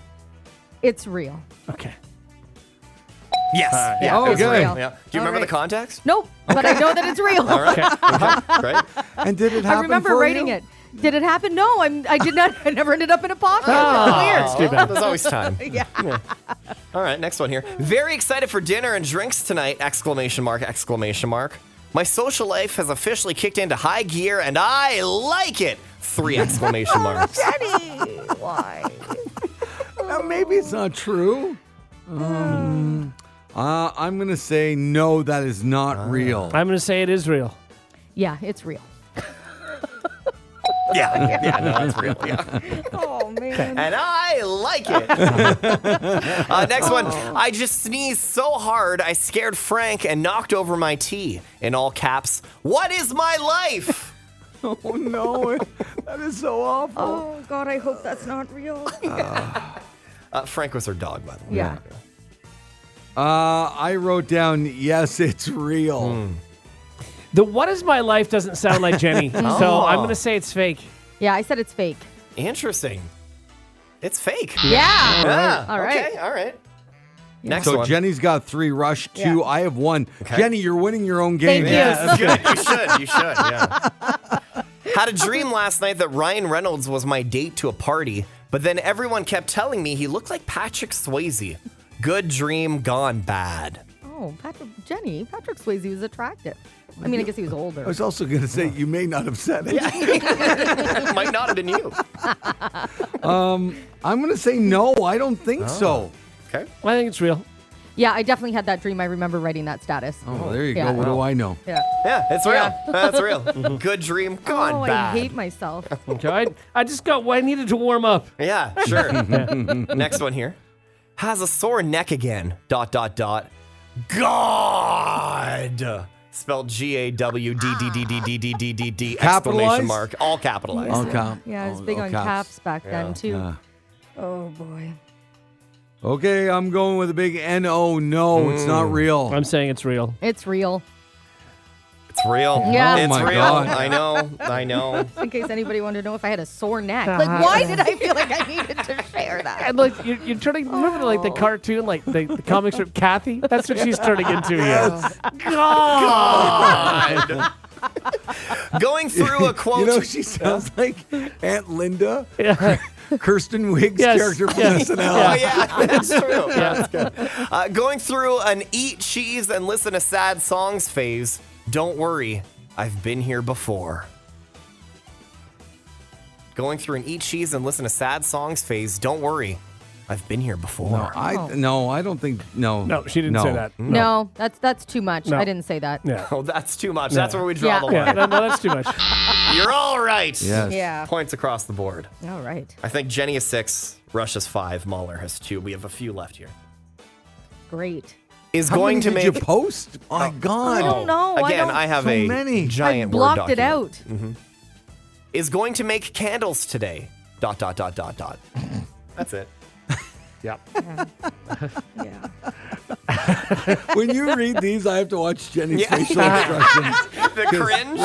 It's real. Okay. Yes. Yeah, Oh, it's good. real. Yeah. Do you All remember the right. context? Nope, but I know that it's real. All right. Okay. Great. And did it happen I remember for writing you? it. Did it happen? No, I did not. I never ended up in a pocket. That's too bad. There's always time. Yeah. All right, next one here. Very excited for dinner and drinks tonight! Exclamation mark! Exclamation mark! My social life has officially kicked into high gear, and I like it! 3 exclamation marks. Jenny, why? Maybe it's not true. I'm going to say no, that is not real. I'm going to say it is real. Yeah, it's real. Yeah, no, that's real. Yeah. Oh man. And I like it. Next one. I just sneezed so hard I scared Frank and knocked over my tea. In all caps, what is my life? Oh, no. That is so awful. Oh God, I hope that's not real. Frank was her dog, by the way. Yeah. I wrote down, yes, it's real. The what is my life doesn't sound like Jenny. So I'm going to say it's fake. Yeah, I said it's fake. Interesting. It's fake. Yeah. Yeah. All right. Okay, all right. Next So one. Jenny's got 3, Rush 2. Yeah. I have 1. Okay. Jenny, you're winning your own game. Thank you. Yeah, that's good. You should, yeah. Had a dream last night that Ryan Reynolds was my date to a party, but then everyone kept telling me he looked like Patrick Swayze. Good dream gone bad. Oh, Patrick Swayze was attractive. I mean, I guess he was older. I was also going to say, you may not have said it. Might not have been you. I'm going to say no, I don't think so. Okay. I think it's real. Yeah, I definitely had that dream. I remember writing that status. Oh, there you Yeah. go. What do I know? Yeah. Yeah, it's real. That's real. Good dream gone Oh, bad. I hate myself. Okay. I just got what I needed to warm up. Yeah, sure. Next one here. Has a sore neck again. ... God. Spelled GAWDDDDDDDD. Capitalized? Exclamation mark. All capitalized. Okay. Yeah, I was big on caps back then too. Oh boy. Okay, I'm going with a big N-O. No, it's not real. I'm saying it's real. It's real. It's real. Yeah. It's Oh my real. God. I know. In case anybody wanted to know if I had a sore neck. Like, why did I feel like I needed to share that? And like you're turning, remember like the cartoon, like the comic strip Kathy? That's what she's turning into here. God. Going through a quote. You know, she sounds like Aunt Linda, Yeah. Kirsten Wiig's Yes, character from yes. SNL. Oh, yeah, that's true. That's good. Going through an eat cheese and listen to sad songs phase. Don't worry, I've been here before. Going through an eat cheese and listen to sad songs phase. Don't worry, I've been here before. No, I don't think. No. No, she didn't say that. No, that's too much. No. I didn't say that. Yeah. Oh, that's too much. That's where we draw Yeah. the line. Yeah, no, that's too much. You're all right. Yes. Yeah. Points across the board. All right. I think Jenny is 6, Rush is 5, Mauler has 2. We have a few left here. Great. Is How going many to did make. you post? My God. I don't know. Again, I have So a many. giant I Word blocked it document. out. Is going to make candles today. ... That's it. Yep. Yeah. When you read these, I have to watch Jenny's facial expressions. The cringe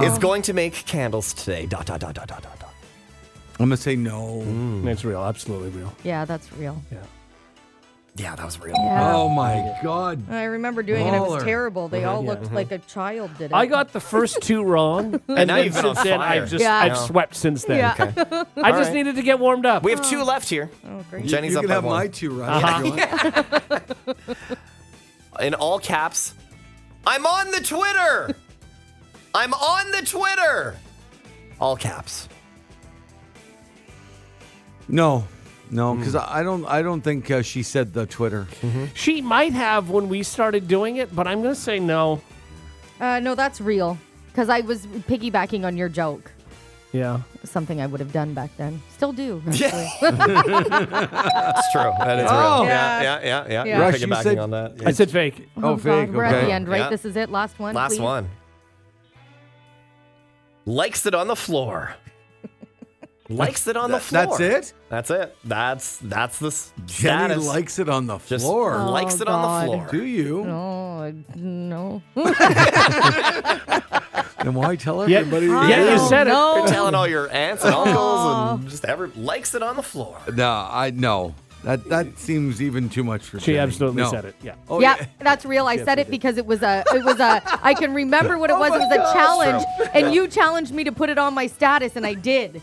is going to make candles today. ... I'm going to say no. It's real. Absolutely real. Yeah, that's real. Yeah. Yeah, that was real. Yeah. Oh, my God. I remember doing it. It was Mauler. terrible. They all looked like a child did it. I got the first 2 wrong, and now then you've been on since then fire. Yeah. I've swept since then. Yeah. Okay. I just needed to get warmed up. We have 2 left here. Oh, great. Jenny's You up can by have 1. my 2, right? In all caps, I'm on the Twitter. I'm on the Twitter. All caps. No, because I don't think she said the Twitter. She might have when we started doing it, but I'm going to say no. No, that's real. Because I was piggybacking on your joke. Yeah. Something I would have done back then. Still do. Actually. That's true. That is real. Yeah. Yeah. Rush, you Piggybacking said- on that. I said fake. Oh, fake. God, we're at Okay. the end, right? Yeah. This is it. Last one. Last please. one. Likes it on the floor. Likes it on the floor. That's it? That's it. That's the Jenny status. likes it on the Just floor. Oh, likes it on God. the floor. Do you? No. Then why tell Yeah. everybody? Yeah, you said it. You're telling all your aunts and uncles and just likes it on the floor. No. That seems even too much for She Jenny. absolutely No. said it. Yeah. Oh, Yeah, that's real. I said it because it was a. I can remember what it was. It was a challenge, and you challenged me to put it on my status, and I did.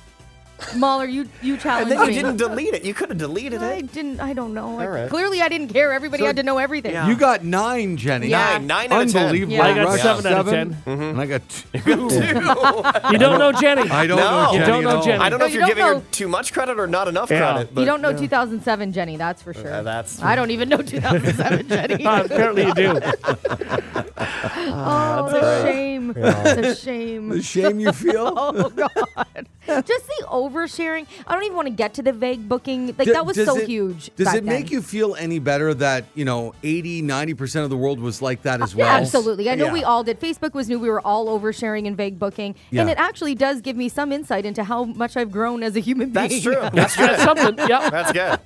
Mauler, you And challenged then you me. didn't delete it. You could have deleted I it. didn't. I don't know. All right. Clearly, I didn't care. Everybody had to know everything. Yeah. You got 9, Jenny. Yeah. 9 out of 10. Unbelievable. Yeah. I got Rush, 7 out of 10. And I got 2. You don't know Jenny. I don't No. know You Jenny. don't know at all. Jenny. I don't know No, if you you're don't giving know. her too much credit or not enough Yeah. credit. But You don't know 2007, Jenny. That's for sure. that's I don't even know 2007, Jenny. Apparently you do. Oh, the shame. The shame. The shame you feel? Oh, God. Just the oversharing. I don't even want to get to the vague booking. Like, D- that was does so it- huge. Does back it make then. you feel any better that, 80, 90% of the world was like that as Yeah, well? absolutely. I know Yeah. we all did. Facebook was new. We were all oversharing and vague booking. Yeah. And it actually does give me some insight into how much I've grown as a human being. That's true. That's something. Yep. That's good.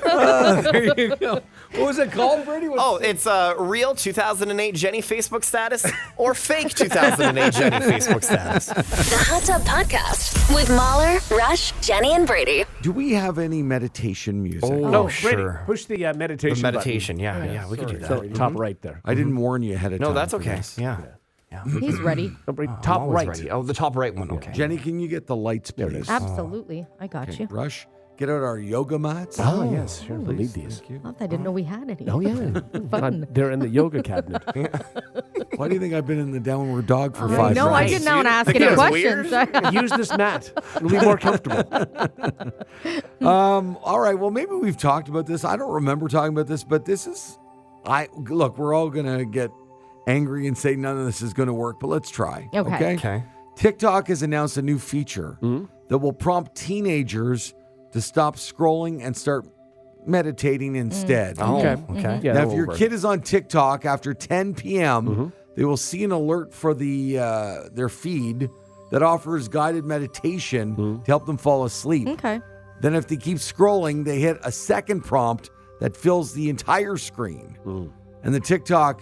There you go. What was it called, Brady? Oh, it's real 2008 Jenny Facebook status or fake 2008 Jenny Facebook status. The Hot Tub Podcast with Mauler, Rush, Jenny, and Brady. Do we have any meditation music? No, sure. Brady, push the meditation The meditation, button. yeah, we could do that. So, top right there. I didn't warn you ahead of time. No, that's for okay. this. Yeah. He's ready. No, Brady, I'm top always right. ready. Oh, the top right one. Okay. Jenny, can you get the lights, There it please? is. Absolutely. I got Okay, you. Rush, get out our yoga mats. Oh, yes, sure. We'll Please, need these. thank you. Love that. I didn't know we had any. Oh, yeah. Fun. They're in the yoga cabinet. Why do you think I've been in the downward dog for 5 I know. I minutes? didn't want to ask Think any it was questions. Use this mat. It'll be more comfortable. All right. Well, maybe we've talked about this. I don't remember talking about this, but this is. Look. We're all gonna get angry and say none of this is gonna work, but let's try. Okay. Okay. TikTok has announced a new feature that will prompt teenagers to stop scrolling and start meditating instead. Oh, Okay. okay. Yeah, Now, that'll if your work. kid is on TikTok after 10 p.m., they will see an alert for their feed that offers guided meditation to help them fall asleep. Okay. Then if they keep scrolling, they hit a second prompt that fills the entire screen. And the TikTok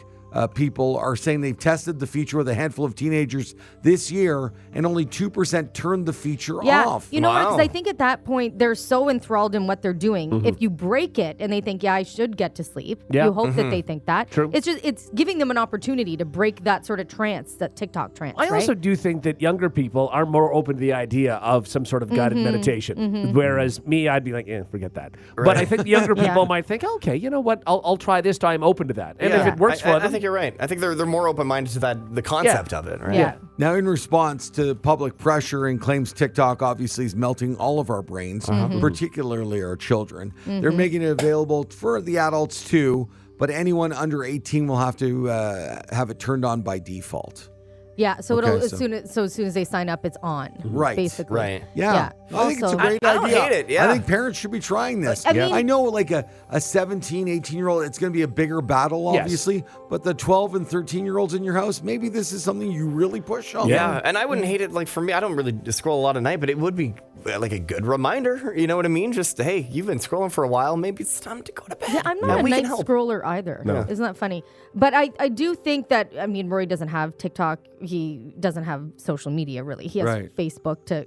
people are saying they've tested the feature with a handful of teenagers this year, and only 2% turned the feature Yeah, off. you know what? Because Wow. I think at that point they're so enthralled in what they're doing. If you break it and they think, "Yeah, I should get to sleep," Yeah. you hope that they think that. True. It's giving them an opportunity to break that sort of trance, that TikTok trance. I right? also do think that younger people are more open to the idea of some sort of guided meditation. Whereas me, I'd be like, forget that. But I think the younger people might think, okay, you know what? I'll try this. I'm open to that. And if it works for I them, think you're right. I think they're more open-minded to the concept of it, right? Yeah. Now, in response to public pressure and claims TikTok obviously is melting all of our brains, particularly our children, they're making it available for the adults too, but anyone under 18 will have to have it turned on by default. Yeah, so Okay, it'll so- as soon as they sign up, it's on. Right, Basically. right. Yeah. I think it's a Also- great I don't idea. hate it, yeah. I think parents should be trying this. I mean- I know like a 17, 18-year-old, it's going to be a bigger battle, Yes. obviously, but the 12 and 13-year-olds in your house, maybe this is something you really push on. Yeah, and I wouldn't hate it. Like for me, I don't really scroll a lot at night, but it would be like a good reminder. You know what I mean? Just hey, you've been scrolling for a while. Maybe it's time to go to bed. Yeah, I'm And not a we can night help. scroller either. Isn't that funny? But I do think that, I mean, Rory doesn't have TikTok. He doesn't have social media, really. He has Right. Facebook to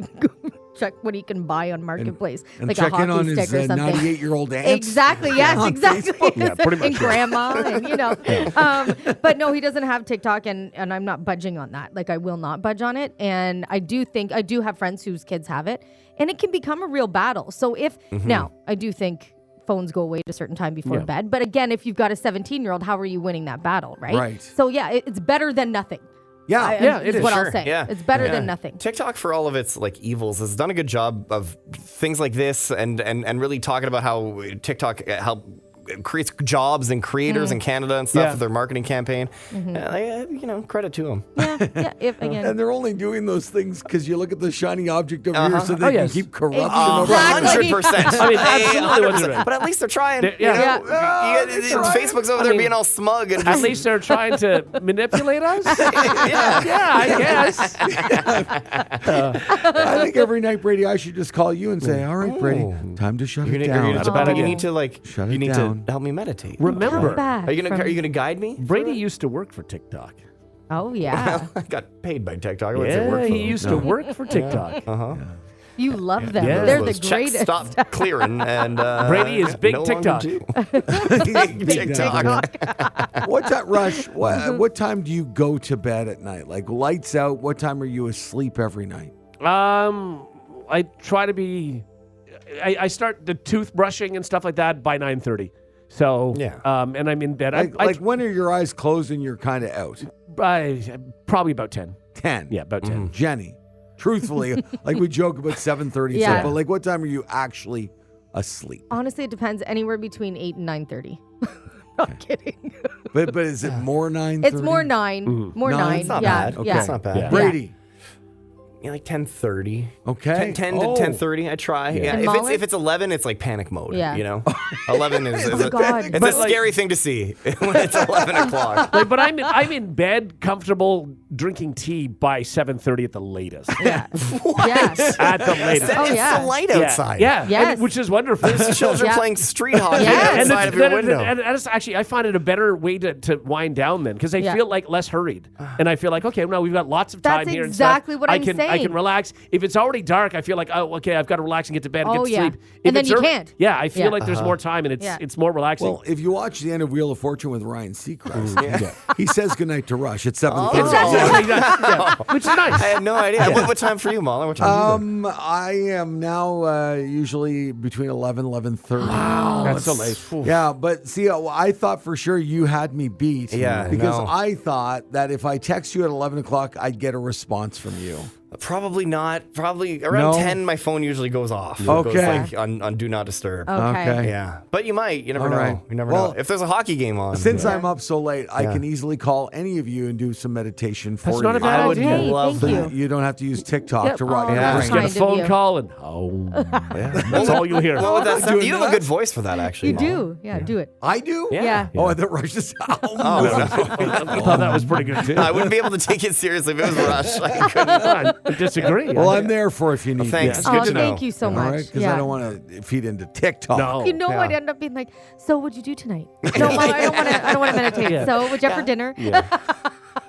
check what he can buy on Marketplace. And like check a hockey in on stick his or something. 98-year-old aunt. Exactly. Yes. on Exactly. Facebook. Yeah, pretty much, And yeah. grandma, and you know. But no, he doesn't have TikTok, and I'm not budging on that. Like I will not budge on it. And I do have friends whose kids have it, and it can become a real battle. So if now I do think phones go away at a certain time before Yeah. bed. But again, if you've got a 17-year-old, how are you winning that battle, right? Right. So yeah, it's better than nothing. Yeah. Yeah, it is is. what Sure, I'll say. yeah. It's better Yeah. than nothing. TikTok, for all of its like evils, has done a good job of things like this and really talking about how TikTok help creates jobs and creators in Canada and stuff Yeah. for their marketing campaign. Credit to them. Again. And they're only doing those things because you look at the shiny object over here so they Oh, can yes. keep corruption Exactly. over. 100%. I mean, absolutely 100%. But at least they're trying. Yeah. Facebook's over there being all smug and At least they're trying to manipulate us. I guess. I think every night, Brady, I should just call you and say, all right, Brady, time to shut it down. That's a bad idea. You need to Shut you it need down. to help me meditate. Remember, Are you gonna guide me? Brady used to work for TikTok. Oh, yeah. I got paid by TikTok. I wouldn't say work Yeah, for he them. used to work for TikTok. You love them. Yeah. They're the Those checks greatest. stopped clearing, and Brady is big no longer TikTok. do. Big TikTok. What's that rush? What time do you go to bed at night? Like lights out, what time are you asleep every night? I try to be. I start the toothbrushing and stuff like that by 9:30. So Yeah. and I'm in bed. Like when are your eyes closed and you're kind of out? Probably about 10. 10. Yeah, about 10. Jenny, truthfully, like we joke about 7:30, Yeah. but like what time are you actually asleep? Honestly, it depends. Anywhere between 8 and 9:30. Not kidding. But is it more 9:30? It's more 9. More 9. 9? It's not yeah. bad. Yeah. It's not bad. Yeah. Brady. Yeah, like 10:30. Okay. 10 Oh. to 10:30. I try. Yeah. And If Mauler? it's 11, it's like panic mode. Yeah. You know, 11 is Oh, God. it's But a like- scary thing to see when it's 11 o'clock. But I'm in bed, comfortable, drinking tea by 7:30 at the latest. Yeah. Yes. At the latest. Oh, It's yeah. so light Yeah, outside. Yeah, Yes. and- which is wonderful. There's children Yeah. playing street hockey Yes. outside of your window. And that's actually, I find it a better way to wind down then because I Yeah. feel like less hurried. And I feel like, okay, now we've got lots of time That's here and exactly stuff. what I I'm can saying. relax. If it's already dark, I feel like, oh, okay, I've got to relax and get to bed and Oh, get to yeah. sleep. And If then it's you early- can't. Yeah, I feel Yeah. like there's more time and Yeah. it's more relaxing. Well, if you watch the end of Wheel of Fortune with Ryan Seacrest, he says goodnight to Rush at 7:30. Which is nice. I had no idea. What time for you, Mauler? What time do you go? I am now usually between 11, 11:30. That's so late. Yeah, but see, I thought for sure you had me beat. Yeah, because no. I thought that if I text you at 11 o'clock, I'd get a response from you. Probably not. Probably around No? 10, my phone usually goes off. It Okay. goes like on Do Not Disturb. Okay. Yeah. But you might. You never All know. right. You never Well, know. If there's a hockey game on. Since I'm up so late, I Yeah. can easily call any of you and do some meditation for That's you. not a bad I would idea. Hey, love thank that. you. You don't have to use TikTok Yep. to rot your Yeah. brain. Just get a Kind of phone you. call and that's all you'll hear. What would that sound? doing You have a that. good voice for that, actually. You Mauler. do. Yeah, do it. I do? Yeah. Oh, I thought Rush just. I thought that was pretty good too. I wouldn't be able to take it seriously if it was Rush. I couldn't. I disagree. Well, I'm there for if you need Thanks. me. It's good Oh, to know. thank you so All much. right? Because yeah. I don't want to feed into TikTok. No. You know, Yeah. I'd end up being like, "So, what'd you do tonight?" No, Mom, I don't want to meditate. Yeah. So, what'd you have for dinner? Yeah.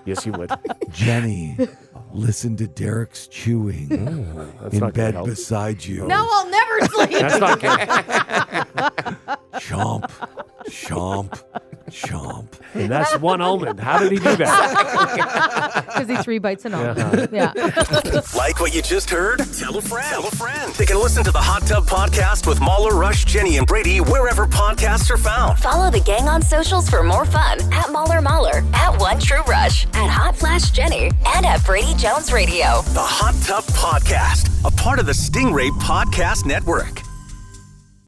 Yes, you would. Jenny, listen to Derek's chewing in not gonna bed help. beside you. No, I'll never sleep. That's not good. Chomp, chomp, chomp. And that's one omen. How did he do that? Because he 3 bites and all. Yeah. Like what you just heard? Tell a friend. Tell a friend. They can listen to the Hot Tub Podcast with Mauler, Rush, Jenny, and Brady wherever podcasts are found. Follow the gang on socials for more fun at Mauler, at One True Rush, at Hot Flash Jenny, and at Brady Jones Radio. The Hot Tub Podcast, a part of the Stingray Podcast Network.